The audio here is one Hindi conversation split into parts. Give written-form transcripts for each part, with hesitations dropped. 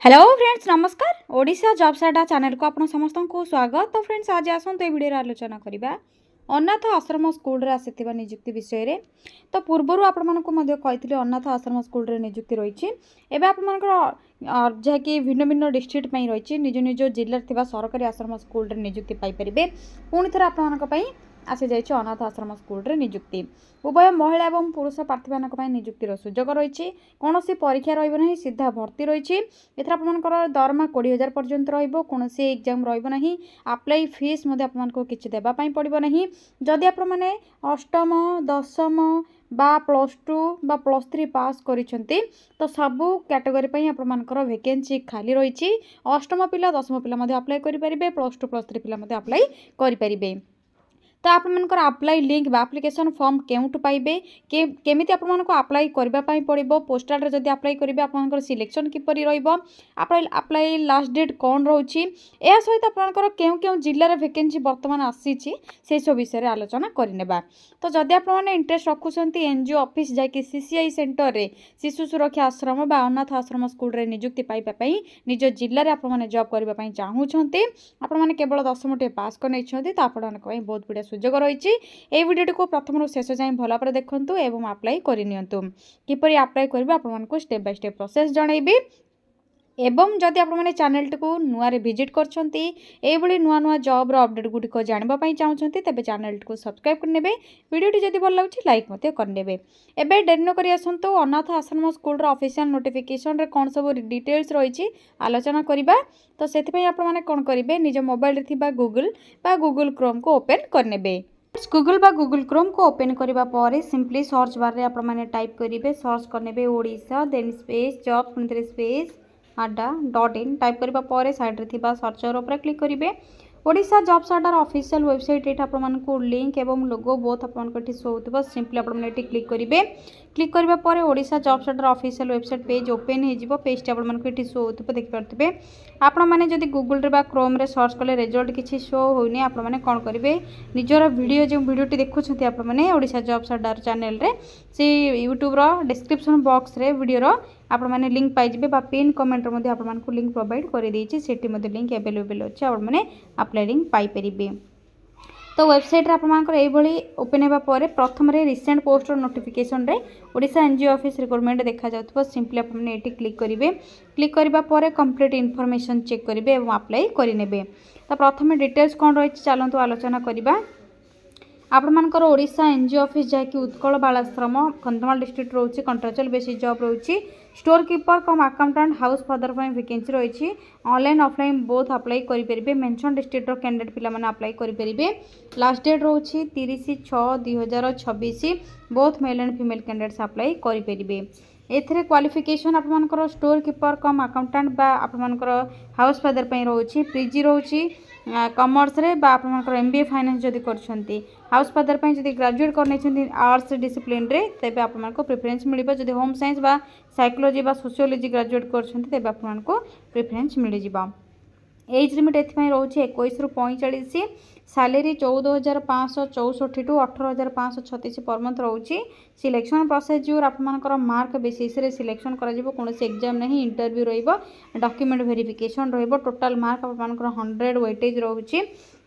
हेलो फ्रेंड्स नमस्कार ओडिशा जॉब्स अड्डा चैनल को आपण समस्त को स्वागत। तो फ्रेंड्स आज आसतु वीडियो आलोचना करबा अनाथ आश्रम स्कूल रे आसीथिबा नियुक्ति विषय रे। तो पूर्वरु आपण मानको मध्ये कहिथिले अनाथ आश्रम स्कूल रे नियुक्ति रहिछि। एबे आपण मानकर जे कि भिन्न भिन्न डिस्ट्रिक्ट पई रहिछि निज निज जिल्ला थिबा सरकारी आश्रम स्कूल रे नियुक्ति पाई परिबे। पुणी थरा आपण मानक पई आसी जाइछि अनाथ आश्रम स्कूल रे नियुक्ति। उभय महिला एवं पुरुष प्रार्थी मानक पई नियुक्तिर सुजोग रहिछि। कोनोसी परीक्षा रहइबो नाही, सीधा भर्ती रहिछि। एथरा आपनकर दरमा 20,000 पर्यंत रहिबो। कोनोसी एग्जाम रहिबो नाही। अप्लाई फीस मध्ये आपनको किछि देबा पई पड़िबो नाही। जदि आपण माने अष्टम दशम बा +2 बा +3 पास करिसेंती तो सबु कैटेगरी पई आपण मानकर वैकेंसी खाली रहिछि। अष्टम पिला दशम पिला मध्ये अप्लाई करि परिबे, +2 +3 पिला मध्ये अप्लाई करि परिबे। तो आपनकर अप्लाई लिंक बा एप्लिकेशन फॉर्म केउट पाइबे केमिति आपनको अप्लाई करबा पई पड़िबो। पोस्टल रे जदि अप्लाई करिबे आपनकर सिलेक्शन किपरि रहइबो, अप्लाई लास्ट डेट कोन रहउछि, ए सहित आपनकर केउ केउ जिल्ला रे वैकेंसी वर्तमान आसीछि से सब विषय रे आलोचना करिनेबा। तो जदि आपण माने इंटरेस्ट रखुछंती एनजीओ ऑफिस जाय कि सीसीआई सेंटर रे शिशु सुरक्षा आश्रम बा अनाथ आश्रम स्कूल रे नियुक्ति पाइबा पई निज जिल्ला रे आपण माने जॉब करबा पई चाहूछंती, आपण माने केवल 10 टे पास करनै छथि तो आपण माने बहुत बढिया सुजोग रही। ए वीडियो को प्रथम शेष जाए भल भाव देखंतु एवं अप्लाई करनियंतु। किपरि अप्लाई करबे आपण मानको स्टेप बाय स्टेप प्रोसेस जणैबी। एवं जदि आपण माने चैनल को नुआ रे विजिट करछंती ए भली नुआ नुआ जॉब रो अपडेट गुडी को जानबा पई चाहछंती तबे चैनल को सब्सक्राइब करनेबे। वीडियो जदि भल लागछि लाइक मते करनेबे। एबे डेरी न करी आसंतु अनाथ आश्रम स्कूल रो ऑफिशियल नोटिफिकेशन रे कोन सब डिटेल्स रहिछि आलोचना करिबा। तो सेति पई आपण माने कोन करिबे, निज मोबाइल रे थिबा गूगल क्रोम को ओपन करनेबे। गूगल बा गूगल क्रोम को ओपन करबा परे सिंपली सर्च बार रे आपण माने टाइप करिबे, सर्च करनेबे ओडिशा देन स्पेस जॉब पुनरे स्पेस अड्डा.in टाइप करबा परे साइड रे थिबा सर्चर ऊपर क्लिक करिबे। Odisha jobs Adda official website एटा आपण मानको लिंक एवं लोगो बोथ आपण कठी शो होतबो। सिंपली आपण माने एटी क्लिक करिबे। क्लिक करबा परे Odisha jobs Adda official website page open हे जिवो। पेज टा आपण मानको एटी शो होतबो देख परतबे। आपण माने जदि गूगल रे बा क्रोम रे सर्च कले रिजल्ट किछि शो होइनी आपण माने कोन करिबे, निजर वीडियो जे वीडियोटी देखुछथि आपण माने ओडिशा जॉब्स अड्डा चैनल रे से यूट्यूब रो डिस्क्रिप्शन बॉक्स रे वीडियो रो आपण माने लिंक पाइ जिबे बा पिन कमेंट रे मध्ये आपण मानको लिंक प्रोवाइड करि देछि। सेठी मध्ये लिंक अवेलेबल अछि, आपण माने अप्लाई लिंक पाइ परिबे। तो वेबसाइट रे आपण मानकर एई भली ओपन हेबा परे प्रथम रे रिसेंट पोस्ट नोटिफिकेशन रे ओडिशा एनजीओ ऑफिस रिक्वायरमेंट देखा जाउतबो। सिंपली आपण माने एटी क्लिक करिवे। क्लिक करबा परे कंप्लीट इन्फॉर्मेशन चेक करिवे एवं अप्लाई करिनेबे। तो प्रथम डिटेल्स कोन रहि चलंतु आलोचना करिबा। आपण मानकर ओडिशा एनजीओ ऑफिस जाय कि उत्कल बालाश्रम कंधमाल डिस्ट्रिक्ट रोची कॉन्ट्रेक्चुअल बेसिस जॉब रोची। Store keeper cum accountant house father पई वैकेंसी रही। ऑनलाइन ऑफलाइन बोथ अप्लाई करि परिबे। मेंशन डिस्ट्रिक्ट रो कैंडिडेट पिला माने अप्लाई करि परिबे। लास्ट डेट रोची 30/6/2026। Both male and female candidates apply करि परिबे। एथरे क्वालिफिकेशन आपण मानकर स्टोर कीपर कम अकाउंटेंट बा आपण मानकर हाउस फादर पई रोची। पीजी रोची कॉमर्स रे बा आपण मानकर एमबीए फाइनेंस जदि करछंती। हाउस फादर पई जदि ग्रेजुएट करनै छंती आर्ट्स डिसिप्लिन रे तेबे आपण मानको प्रेफरेंस मिलिबो। जदि होम साइंस बा साइकोलॉजी बा सोशियोलॉजी ग्रेजुएट करछंती तेबे आपण मानको प्रेफरेंस मिलि जिवो। एज लिमिट एथि रोचे 21 रु 45। सैलरी 14,564 टू 18,536 पर मंथ रोचे। सिलेक्शन प्रोसेस जो आपनकर मार्क बेसिस रे सिलेक्शन करा जिवो। कोनोसी एग्जाम नहीं, इंटरव्यू रहिबो, डॉक्यूमेंट वेरिफिकेशन रहिबो। टोटल मार्क आपनकर 100 वेटेज रोचे।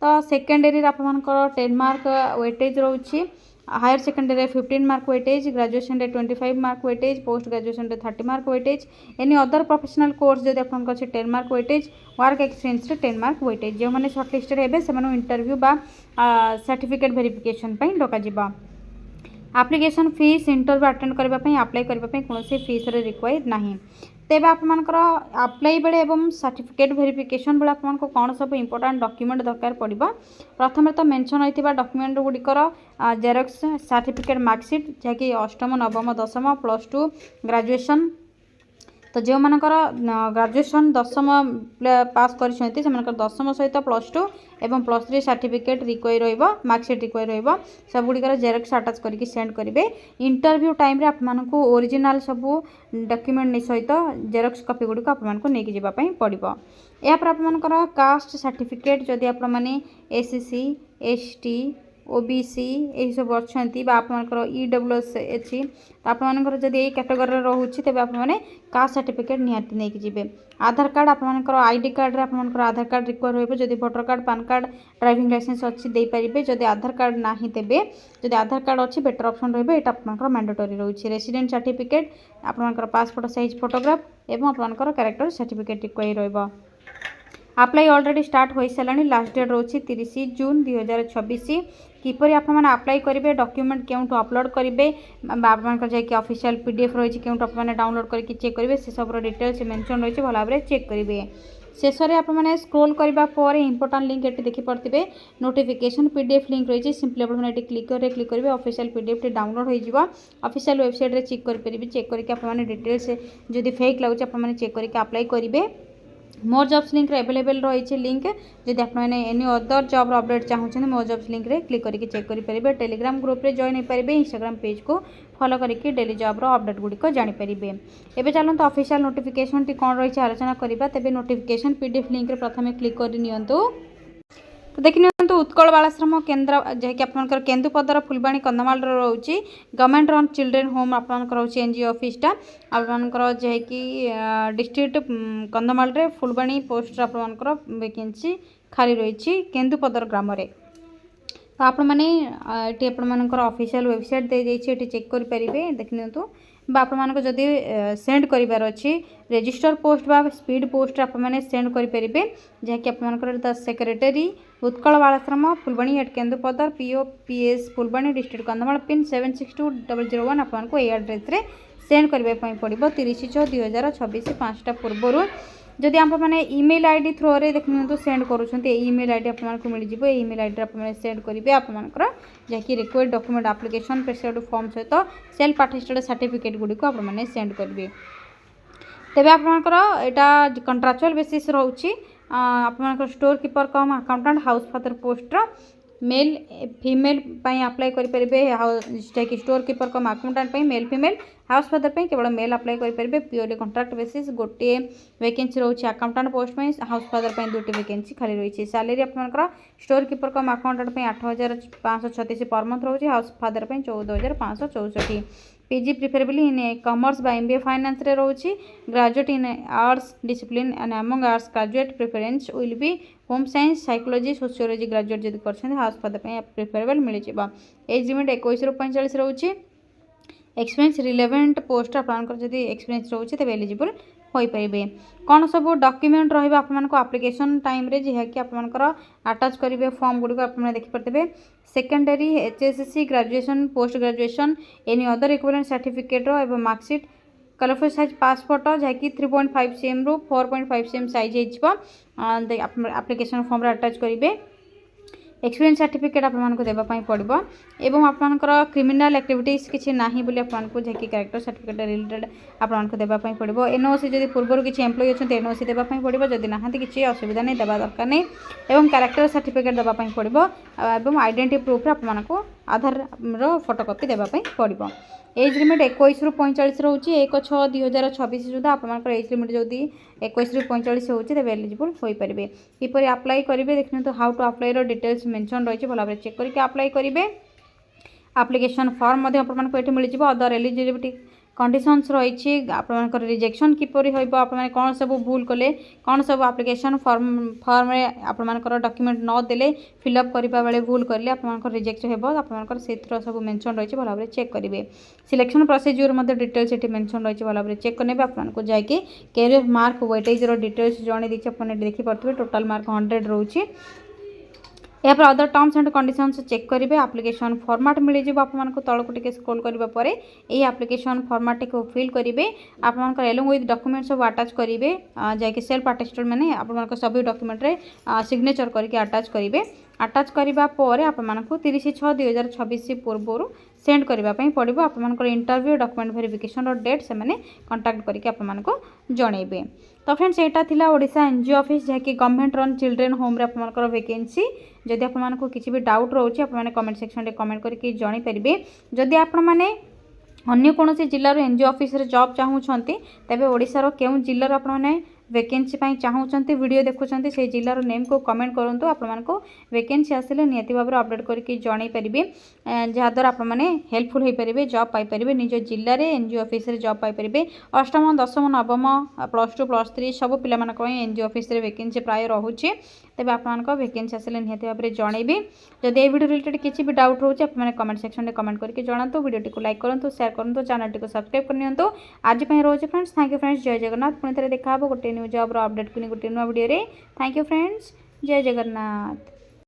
तो सेकेंडरी आपनकर 10 मार्क वेटेज रोचे। Higher secondary 15 mark weightage, graduation रे 25 मार्क वेटेज, पोस्ट ग्रेजुएशन रे 30 mark weightage. Any other professional course जदि आपनकर से 10 मार्क वेटेज, वर्क एक्सपीरियंस रे 10 मार्क वेटेज। जो माने शॉर्ट लिस्टेड हेबे से माने इंटरव्यू बा सर्टिफिकेट वेरिफिकेशन पई डका जिवो। एप्लिकेशन फीस इंटरव्यू अटेंड करबा पई अप्लाई करबा पई कोनोसी फीस रे रिक्वायर नाही। तेबे आपनकर अप्लाई बेले एवं सर्टिफिकेट वेरिफिकेशन बेले आपनको कौन सब इंपोर्टेंट डॉक्यूमेंट दरकार पड़िबा। प्रथम तो मेंशन होइतिबा डॉक्यूमेंट गुडिकर जेरॉक्स सर्टिफिकेट मार्कशीट जैकि अष्टम नवम दशम +2 ग्रेजुएशन। तो जो मानकर ग्रेजुएशन दशम पास करछंती से मानकर दशम सहित +2 एवं +3 सर्टिफिकेट रिक्वायर रहइबो, मार्कशीट रिक्वायर रहइबो। सब गुडिकर जेरॉक्स अटैच करके सेंड करिवे। इंटरव्यू टाइम रे आप माननको ओरिजिनल सब डॉक्यूमेंट नि सहित जेरॉक्स कॉपी गुडिको आप मानको नेकी जिबा पई पड़िबो। या पर आप मानकर कास्ट सर्टिफिकेट जदि आप माने एससी एसटी ओबीसी यही सब अच्छा आपर ईडब्ल्यूएस अच्छी तो आपर जदि ये कैटेगरी रोचे तेज आप कास्ट सर्टिफिकेट निहाती नहीं जी आधार कार्ड आपर आईडी कार्ड रे आपर आधार कार्ड रिक्वायर हो जदि voter card PAN card driving licence अच्छी दे पारे जदि आधार कार्ड ना तेबे जदि आधार कार्ड अच्छी बेटर ऑप्शन रही है आपर मैंडेटरी रोचे रेसिडेंट सर्टिफिकेट आपर पासपोर्ट साइज फोटोग्राफ एवं आपर कैरेक्टर सर्टिफिकेट रिक्वायर रहा अप्लाई ऑलरेडी स्टार्ट हो सारे लास्ट डेट रोचे 30 जून 2026 किपर अप्लाई करेंगे डॉक्यूमेंट क्यों अपलोड करेंगे आप ऑफिशियल पीडीएफ रही क्यों आप डाउनलोड करके चेक करेंगे से सब डिटेल्स मेंशन रही भल भाव चेक करेंगे शेष में आपने स्क्रोल करने इंपोर्टाट लिंक ये देखिपे नोटिफिकेशन पीडीएफ लिंक रही सिंपली आपने क्लिक करेंगे ऑफिशियल पीडीएफ डाउनलोड हो ऑफिशियल वेबसाइट रे चेक करेंगे चेक करके आपने डिटेल्स जदि फेक लगुच आपने चेक करके अप्लाई करेंगे मोर जॉब्स लिंक अवेलेबल रही लिंक जदि आपने एनी अदर जॉब अपडेट चाहते मोर जॉब्स लिंक रे क्लिक करके चेक करेंगे टेलीग्राम ग्रुप रे जॉइन हो पारे इंस्टाग्राम पेज को फॉलो करके डेली जॉब अपडेट गुड़िक जानीपारे एवं चलते ऑफिशियल नोटिफिकेशन टी कौन रही आलोचना करवा तेज नोटिफिकेशन पीडीएफ लिंक रे प्रथम क्लिक करनी तो देखि नियंतु उत्कल बालाश्रम केन्द्र जैकि आपनकर केन्दुपदर फुलबाणी कंधमाल रोचे गवर्नमेंट रन चिल्ड्रेन होम आपनकर रोचे एनजीओ ऑफिसटा आपनकर जैकि डिस्ट्रिक्ट कंधमाल रे फुलबाणी पोस्ट आपनकर वैकेंसी खाली रही केन्दुपदर ग्राम रे तो आपण मैंने ये आपर ऑफिशियल वेबसाइट दे जाइए चेक करेंगे देखि नियंतु आपको जदि सेंड करार अच्छी रजिस्टर पोस्ट बा स्पीड पोस्ट आपने सेंड करेंगे जहाँकि आपर the secretary Utkal Balashram Phulbani at Kendupadar POPS Phulbani district Kandhamal pin 762001 आपको ये एड्रेस रे सेंड करने पड़ो 30/6/2026 5टा पूर्व जदि आप मैंने ईमेल आईडी थ्रो रे देखते सेंड करुँच ईमेल आईडी आपको मिल जाए ईमेल आईडी आप सेंड करेंगे आपर जहाँकि required document application paid form सहित सेल्फ अटेस्टेड सर्टिफिकेट गुड़ी आपने सेंड करेंगे तेज आपर यहाँ कंट्राक्चुअल बेसिस रोचे आप store keeper cum accountant house father पोस्टर मेल फीमेल अप्लाई करेंगे store keeper cum accountant male female house father केवल मेल अप्लाई करेंगे प्योरली कंट्राक्ट बेसिस गोटे वैकेंसी रोचे अकाउंटेंट पोस्ट में हाउस फादर 2टी वैकेंसी खाली रही सैलरी आपंकर store keeper cum accountant 8,536 per month रोचे house father 14,564 PG preferably in commerce बा MBA फाइनेंस रे रोची graduate in arts discipline and among arts graduate preference will be home science psychology sociology graduate जब कर हाउस फादर प्रिफरेबल मिल जाए एज लिमिट 21 ରୁ 45 रोचे एक्सपीरियंस रिलेवेंट पोस्ट आपंकर जब एक्सपीरियंस रोचे तेज एलिजिबल हो पारे कौन सब डॉक्यूमेंट रहा आपको एप्लिकेशन टाइम रे जहाँकि आपंकर अटाच करेंगे फॉर्म गुड़िक आपने देखिपे secondary HSC graduation post graduation any other equivalent certificate एवं मार्कशीट कलरफुल साइज पासपोर्ट जहाँकि 3.5 cm रू 4.5 cm साइज एप्लिकेशन फॉर्म रे अटाच करेंगे एक्सपीरियंस सर्टिफिकेट आपको देवाई पड़ो एवं आपंकर क्रिमिनाल एक्टिविटीज किसी ना बोली आपको जैकि कैरेक्टर सर्टिफिकेट रिलेटेड आपको देवाई पड़ो NOC जब पूर्व किसी एम्प्लॉय अच्छा NOC देवाई पड़ो जदि ना किसी असुविधा नहीं देवा दरकार नहीं एवं कैरेक्टर सर्टिफिकेट देवाई पड़ो एवं आइडेंटिटी प्रूफ आपको आधार फोटोकॉपी देवाई पड़ो एज लिमिट 21 ରୁ 45 रोचे 1/6/2026 सुधा आपंकर एज लिमिट जदि 21 ରୁ 45 होती तेज एलिजिबल हो पारे किपर अप्लाई करेंगे देखते तो how to apply details mention रही भल भाव चेक करके अप्लाई करेंगे एप्लिकेशन फॉर्म आपको मिल जाए अदर एलिजिबिलिटी कंडीशंस रही आपंकर रिजेक्शन किपर होने कौन सब भूल कले कौन सब एप्लिकेशन फॉर्म में आपंकर डॉक्यूमेंट न देले फिलअप करने बेले भूल कले आपंकर रिजेक्ट हो आपंकर से सब मेंशन रही भल भाव चेक करेंगे सिलेक्शन प्रोसीजर डिटेल्स ये मेंशन रही भल भाव चेक करने आपको जाकि कैरियर मार्क वेटेज डिटेल्स जन देती आपने देखिपे टोटाल मार्क 100 रोचे यापर other terms and conditions check करेंगे एप्लिकेशन फॉर्मेट मिल जाए आपको तलक टे स्क्रॉल करने यही एप्लिकेशन फॉर्मेट को फिल करेंगे आपंकर एलोंग विथ डॉक्यूमेंट सब अटाच करेंगे जैकि सेल्फ अटेस्टेड मैंने आप सभी डॉक्यूमेंट रे सिग्नेचर करके अटाच करेंगे अटाच करने आपको 30/6/2026 पूर्व सेंड करने पड़ो आपंकर इंटरव्यू डॉक्यूमेंट वेरिफिकेशन डेट से कंटाक्ट करके आपको जनइबे तो फ्रेंड्स यहाँ था ओडिशा एनजीओ ऑफिस जहाँकि गवर्नमेंट रन चिल्ड्रेन होम रे आपंकर वैकेंसी जदि आपको किसी भी डाउट रोचे आपने कमेंट सेक्शन में कमेंट करके जानीपारे जदि आपने अन्य कौन जिलार एनजीओ ऑफिस रे जॉब चाहूँगी तेज ओडिशार केउं जिल्लार आपने वैकेंसी चाहूँगी वीडियो देखुं से जिलार नेम को कमेंट करूँ आपको वैकेंसी आसिले निहाती भाव अपडेट करके जन पारे जहाँद्वारा आपने हेल्पफुल हो पारे जॉब पाइपर निज जिले में एनजीओ ऑफिस रे जॉब पाइपर अष्टम दशम नवम +2 +3 सब पिला एनजीओ ऑफिस रे वैकेंसी प्राय रोचे तेज आप वैकेंसी आसिले निहाती भाव में जनइबी जदि ये वीडियो रिलेटेड किसी भी डाउट रोचे आपने कमेंट सेक्शन में कमेंट करके जनातु वीडियो को लाइक करूँ शेयर करूँ चैनल को सब्सक्राइब करनी आज रोचे फ्रेंड्स थैंक यू फ्रेंड्स जय जगन्नाथ पुणी थे देखा गोटे न्यू जॉब अपडेट को गोटे नुआ वीडियो थैंक यू फ्रेंड्स जय जगन्नाथ।